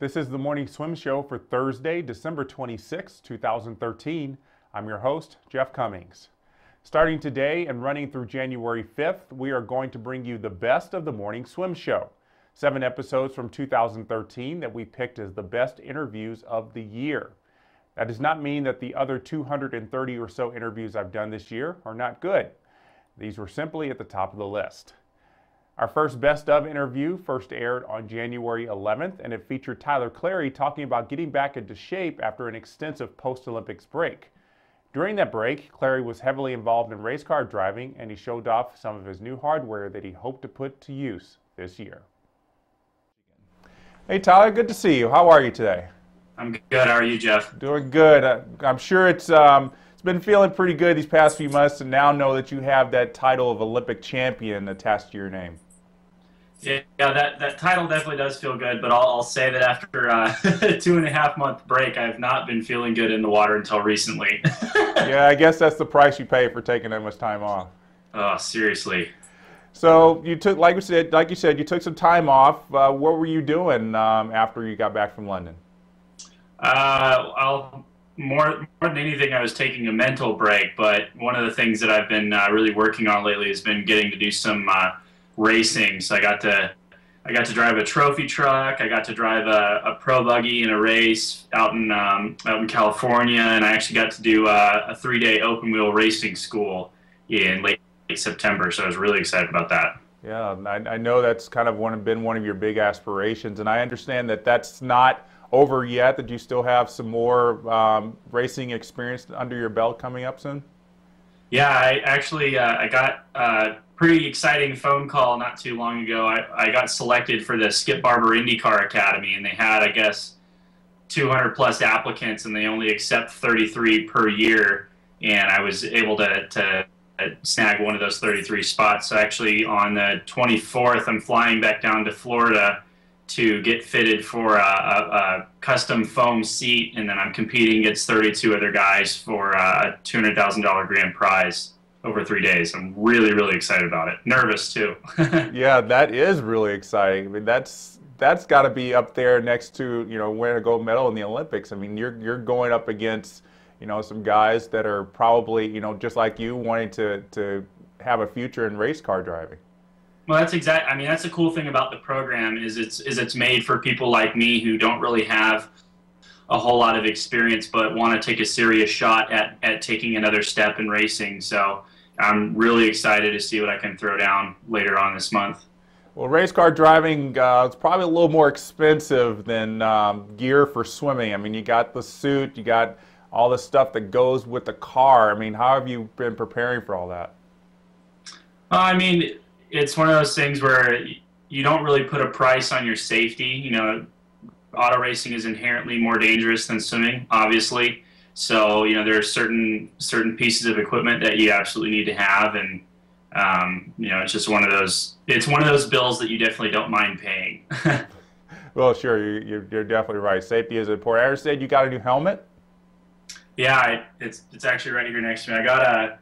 This is the Morning Swim Show for Thursday, December 26, 2013. I'm your host, Jeff Cummings. Starting today and running through January 5th, we are going to bring you the best of the Morning Swim Show. 7 episodes from 2013 that we picked as the best interviews of the year. That does not mean that the other 230 or so interviews I've done this year are not good. These were simply at the top of the list. Our first Best Of interview first aired on January 11th, and it featured Tyler Clary talking about getting back into shape after an extensive post-Olympics break. During that break, Clary was heavily involved in race car driving, and he showed off some of his new hardware that he hoped to put to use this year. Hey Tyler, good to see you. How are you today? I'm good. How are you, Jeff? Doing good. I'm sure it's been feeling pretty good these past few months to now know that you have that title of Olympic champion attached to your name. Yeah, that title definitely does feel good, but I'll say that after a 2.5-month break, I have not been feeling good in the water until recently. Yeah, I guess that's the price you pay for taking that much time off. Oh, seriously. So you took, like you said, you took some time off. What were you doing after you got back from London? More than anything, I was taking a mental break, but one of the things that I've been really working on lately has been getting to do some racing. So I got to drive a trophy truck. I got to drive a pro buggy in a race out in California, and I actually got to do a 3-day open wheel racing school in late September. So I was really excited about that. Yeah, I know that's kind of been one of your big aspirations, and I understand that that's not over yet, that you still have some more racing experience under your belt coming up soon? Yeah, I got a pretty exciting phone call not too long ago. I got selected for the Skip Barber IndyCar Academy, and they had, I guess, 200 plus applicants, and they only accept 33 per year, and I was able to snag one of those 33 spots. So actually on the 24th, I'm flying back down to Florida to get fitted for a custom foam seat, and then I'm competing against 32 other guys for a $200,000 grand prize over 3 days. I'm really, really excited about it. Nervous too. Yeah, that is really exciting. I mean, that's got to be up there next to, you know, winning a gold medal in the Olympics. I mean, you're going up against, you know, some guys that are probably, you know, just like you, wanting to have a future in race car driving. Well, that's the cool thing about the program is it's made for people like me who don't really have a whole lot of experience but want to take a serious shot at taking another step in racing. So I'm really excited to see what I can throw down later on this month. Well, race car driving is probably a little more expensive than gear for swimming. I mean, you got the suit, you got all the stuff that goes with the car. I mean, how have you been preparing for all that? I mean, it's one of those things where you don't really put a price on your safety. You know, auto racing is inherently more dangerous than swimming, obviously. So, you know, there are certain pieces of equipment that you absolutely need to have, and you know, it's just one of those bills that you definitely don't mind paying. Well, sure, you're definitely right. Safety is important. I understand you got a new helmet? Yeah, it's actually right here next to me. I got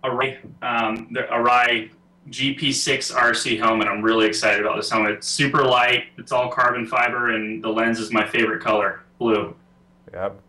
a Rai GP6 RC helmet. I'm really excited about this helmet. It's super light, it's all carbon fiber, and the lens is my favorite color, blue. Yep.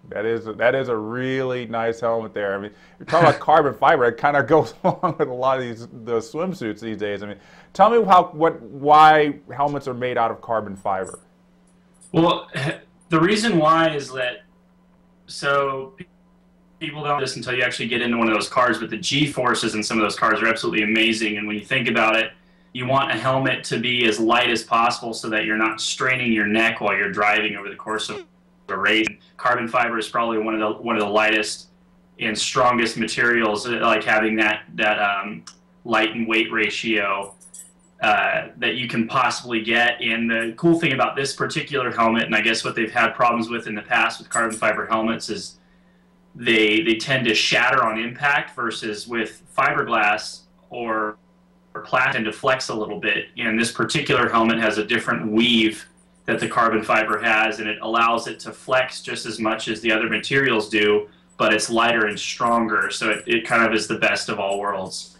That is a really nice helmet there. I mean, you're talking about carbon fiber. It kind of goes along with a lot of the swimsuits these days. I mean, tell me why helmets are made out of carbon fiber. Well, the reason why is that, so people don't know this until you actually get into one of those cars, but the G-forces in some of those cars are absolutely amazing. And when you think about it, you want a helmet to be as light as possible so that you're not straining your neck while you're driving over the course of a race. Carbon fiber is probably one of the lightest and strongest materials, like having that light and weight ratio that you can possibly get. And the cool thing about this particular helmet, and I guess what they've had problems with in the past with carbon fiber helmets, is they tend to shatter on impact, versus with fiberglass or plastic tend to flex a little bit. And this particular helmet has a different weave that the carbon fiber has, and it allows it to flex just as much as the other materials do, but it's lighter and stronger, so it kind of is the best of all worlds.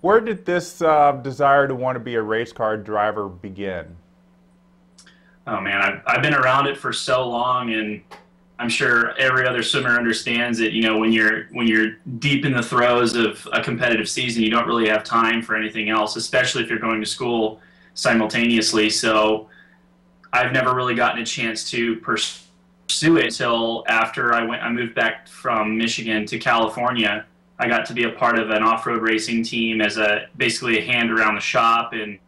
Where did this desire to want to be a race car driver begin? Oh man, I've been around it for so long, and I'm sure every other swimmer understands it. You know, when you're deep in the throes of a competitive season, you don't really have time for anything else, especially if you're going to school simultaneously. So I've never really gotten a chance to pursue it until after I moved back from Michigan to California. I got to be a part of an off-road racing team as basically a hand around the shop, and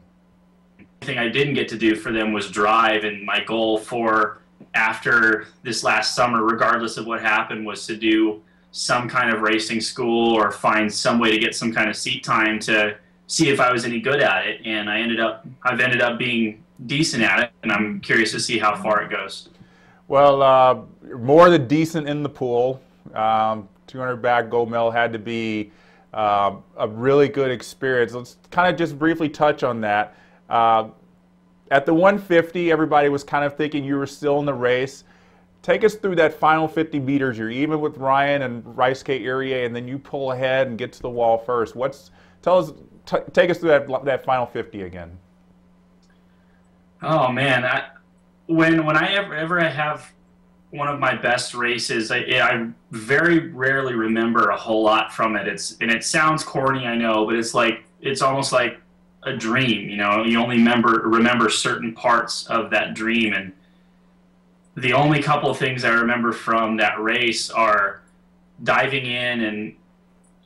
the thing I didn't get to do for them was drive. And my goal for after this last summer, regardless of what happened, was to do some kind of racing school or find some way to get some kind of seat time to see if I was any good at it. And I've ended up being decent at it, and I'm curious to see how far it goes. Well, more than decent in the pool. 200 back gold medal had to be a really good experience. Let's kind of just briefly touch on that. At the 150, everybody was kind of thinking you were still in the race. Take us through that final 50 meters. You're even with Ryan and Rysuke Irie, and then you pull ahead and get to the wall first. Take us through that final 50 again. Oh man, when I ever have one of my best races, I very rarely remember a whole lot from it. And it sounds corny, I know, but it's almost like a dream. You know, you only remember certain parts of that dream. And the only couple of things I remember from that race are diving in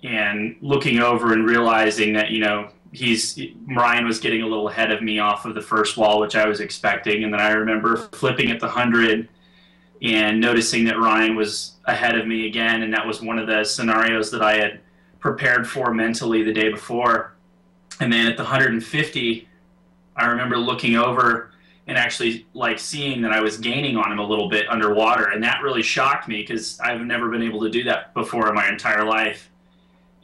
and looking over and realizing that, you know, Ryan was getting a little ahead of me off of the first wall, which I was expecting. And then I remember flipping at the 100 and noticing that Ryan was ahead of me again. And that was one of the scenarios that I had prepared for mentally the day before. And then at the 150, I remember looking over and actually seeing that I was gaining on him a little bit underwater. And that really shocked me because I've never been able to do that before in my entire life.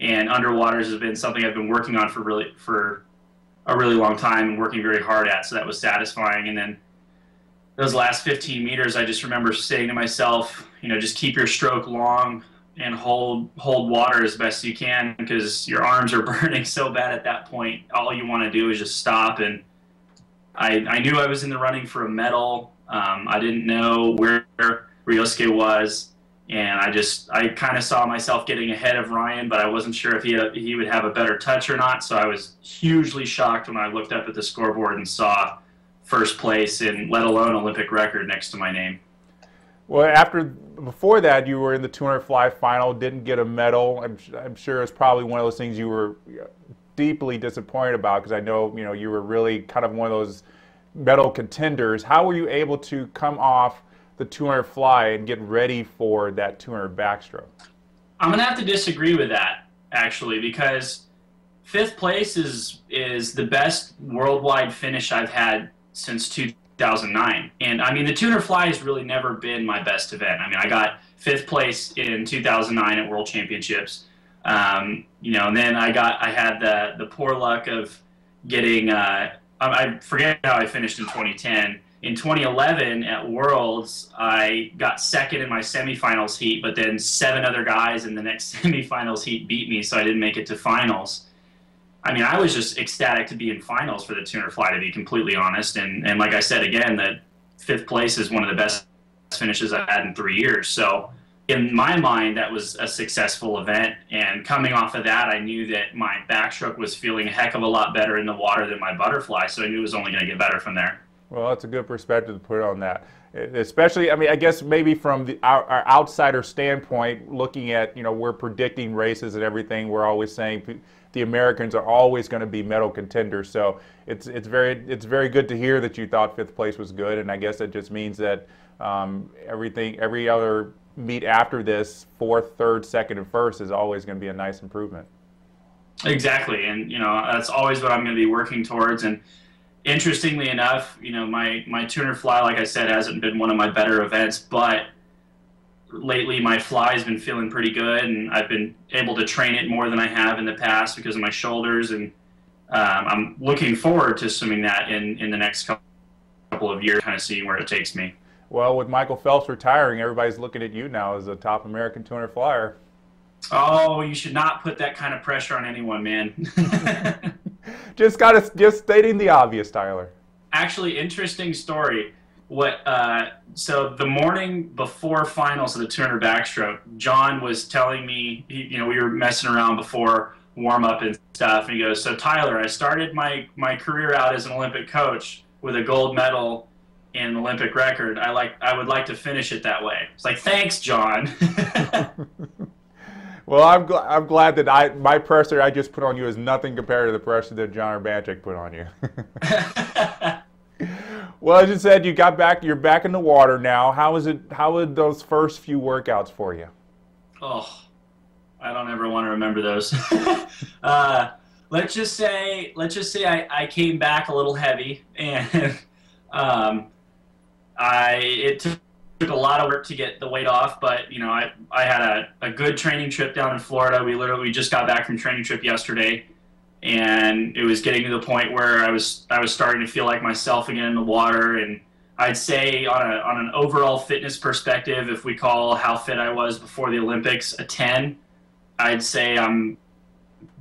And underwaters has been something I've been working on for a really long time and working very hard at. So that was satisfying. And then those last 15 meters, I just remember saying to myself, you know, just keep your stroke long and hold water as best you can, because your arms are burning so bad at that point. All you want to do is just stop. And I knew I was in the running for a medal. I didn't know where Ryusuke was, and I kind of saw myself getting ahead of Ryan, but I wasn't sure if he would have a better touch or not. So I was hugely shocked when I looked up at the scoreboard and saw first place, and let alone Olympic record next to my name. Well, before that, you were in the 200 fly final, didn't get a medal. I'm sure it's probably one of those things you were deeply disappointed about, because I know, you know, you were really kind of one of those medal contenders. How were you able to come off the 200 fly and get ready for that 200 backstroke? I'm going to have to disagree with that, actually, because 5th place is the best worldwide finish I've had since 2009. And I mean, the 200 fly has really never been my best event. I mean, I got 5th place in 2009 at World Championships. You know, and then I had the poor luck of getting, I forget how I finished in 2010. In 2011 at Worlds, I got 2nd in my semifinals heat, but then 7 other guys in the next semifinals heat beat me, so I didn't make it to finals. I mean, I was just ecstatic to be in finals for the 200 fly, to be completely honest. And like I said, again, that 5th place is one of the best finishes I've had in 3 years. So in my mind, that was a successful event. And coming off of that, I knew that my backstroke was feeling a heck of a lot better in the water than my butterfly. So I knew it was only going to get better from there. Well, that's a good perspective to put on that. Especially, I mean, I guess maybe from our outsider standpoint, looking at, you know, we're predicting races and everything, we're always saying the Americans are always going to be medal contenders. So it's very good to hear that you thought 5th place was good, and I guess it just means that every other meet after this, 4th, 3rd, 2nd, and 1st is always going to be a nice improvement. Exactly, and you know, that's always what I'm going to be working towards. And interestingly enough, you know, my 200 fly, like I said, hasn't been one of my better events, but lately my fly has been feeling pretty good, and I've been able to train it more than I have in the past because of my shoulders, and I'm looking forward to swimming that in the next couple of years, kind of seeing where it takes me. Well, with Michael Phelps retiring, everybody's looking at you now as a top American 200 flyer. Oh, you should not put that kind of pressure on anyone, man. just stating the obvious, Tyler. Actually, interesting story. So the morning before finals of the 200 backstroke, John was telling me, we were messing around before warm up and stuff, and he goes, "So Tyler, I started my career out as an Olympic coach with a gold medal and an Olympic record. I would like to finish it that way." It's like, "Thanks, John." Well, I'm glad that my pressure I just put on you is nothing compared to the pressure that John Urbanchik put on you. Well, as you said, you're back in the water now. How were those first few workouts for you? Oh, I don't ever want to remember those. Let's just say I came back a little heavy, and it took a lot of work to get the weight off. But I had a good training trip down in Florida. We just got back from training trip yesterday, and it was getting to the point where I was starting to feel like myself again in the water. And I'd say on an overall fitness perspective, if we call how fit I was before the Olympics a 10, I'd say I'm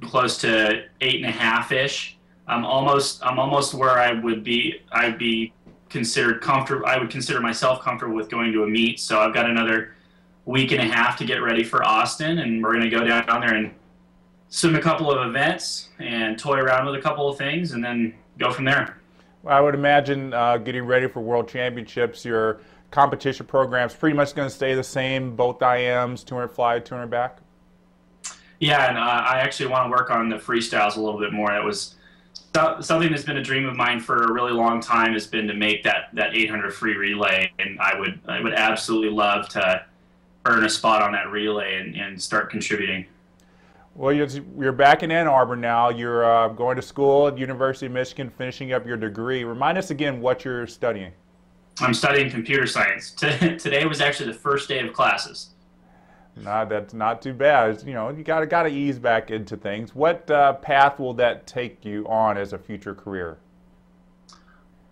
close to 8.5-ish. I'm almost where I'd be considered comfortable. I would consider myself comfortable with going to a meet. So I've got another week and a half to get ready for Austin, and we're going to go down there and swim a couple of events and toy around with a couple of things, and then go from there. Well, I would imagine getting ready for World Championships, your competition program's pretty much going to stay the same, both IMs, 200 fly, 200 back? Yeah, and I actually want to work on the freestyles a little bit more. That was something that's been a dream of mine for a really long time, has been to make that 800 free relay, and I would absolutely love to earn a spot on that relay and start contributing. Well, you're back in Ann Arbor now. You're going to school at University of Michigan, finishing up your degree. Remind us again what you're studying. I'm studying computer science. Today was actually the first day of classes. No, that's not too bad. You gotta ease back into things. What path will that take you on as a future career?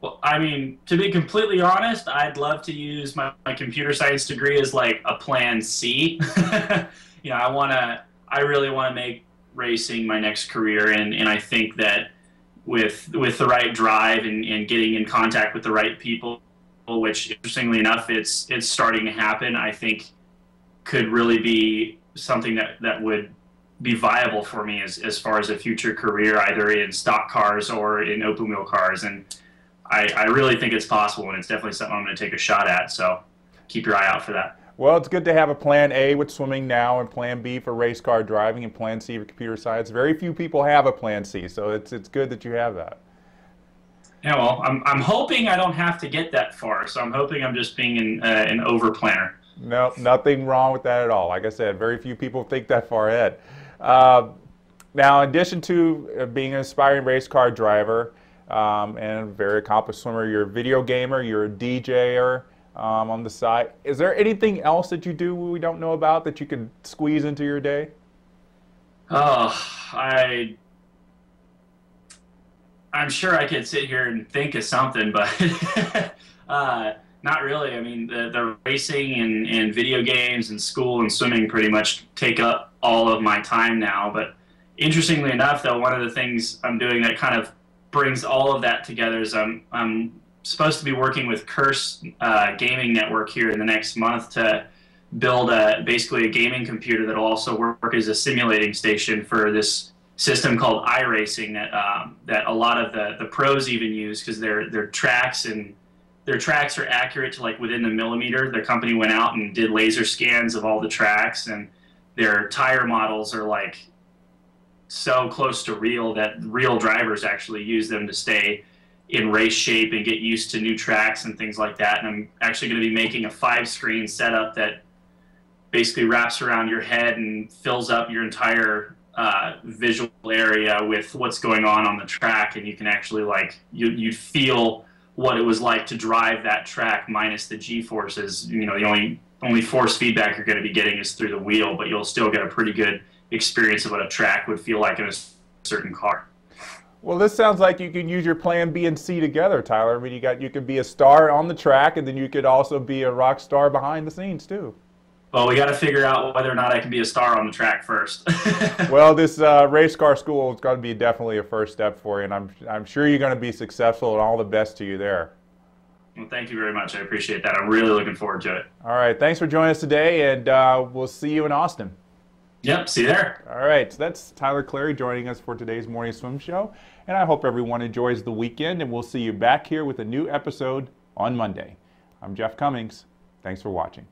Well, I mean, to be completely honest, I'd love to use my computer science degree as like a plan C. I really want to make racing my next career, and I think that with the right drive and getting in contact with the right people, which interestingly enough, it's starting to happen, I think could really be something that would be viable for me as far as a future career, either in stock cars or in open wheel cars. And I really think it's possible, and it's definitely something I'm going to take a shot at. So keep your eye out for that. Well, it's good to have a plan A with swimming now, and plan B for race car driving, and plan C for computer science. Very few people have a plan C, so it's good that you have that. Yeah, well, I'm hoping I don't have to get that far. So I'm hoping I'm just being an over planner. No, nothing wrong with that at all. Like I said, very few people think that far ahead. Now, in addition to being an aspiring race car driver and a very accomplished swimmer, you're a video gamer, you're a DJer on the side. Is there anything else that you do we don't know about that you could squeeze into your day? Oh, I'm sure I could sit here and think of something, but not really. I mean, the racing and video games and school and swimming pretty much take up all of my time now. But interestingly enough, though, one of the things I'm doing that kind of brings all of that together is I'm supposed to be working with Curse Gaming Network here in the next month to build basically a gaming computer that will also work as a simulating station for this system called iRacing that a lot of the pros even use, because their tracks are accurate to like within the millimeter. The company went out and did laser scans of all the tracks, and their tire models are like so close to real that real drivers actually use them to stay in race shape and get used to new tracks and things like that. And I'm actually going to be making a 5-screen setup that basically wraps around your head and fills up your entire visual area with what's going on the track, and you can actually you'd feel what it was like to drive that track minus the G-forces. The only force feedback you're going to be getting is through the wheel, but you'll still get a pretty good experience of what a track would feel like in a certain car. Well, this sounds like you can use your plan B and C together, Tyler. I mean, you could be a star on the track, and then you could also be a rock star behind the scenes too. Well, we got to figure out whether or not I can be a star on the track first. Well, this race car school is going to be definitely a first step for you, and I'm sure you're going to be successful, and all the best to you there. Well, thank you very much. I appreciate that. I'm really looking forward to it. All right. Thanks for joining us today, and we'll see you in Austin. Yep. See you there. All right. So that's Tyler Clary joining us for today's Morning Swim Show. And I hope everyone enjoys the weekend, and we'll see you back here with a new episode on Monday. I'm Jeff Cummings. Thanks for watching.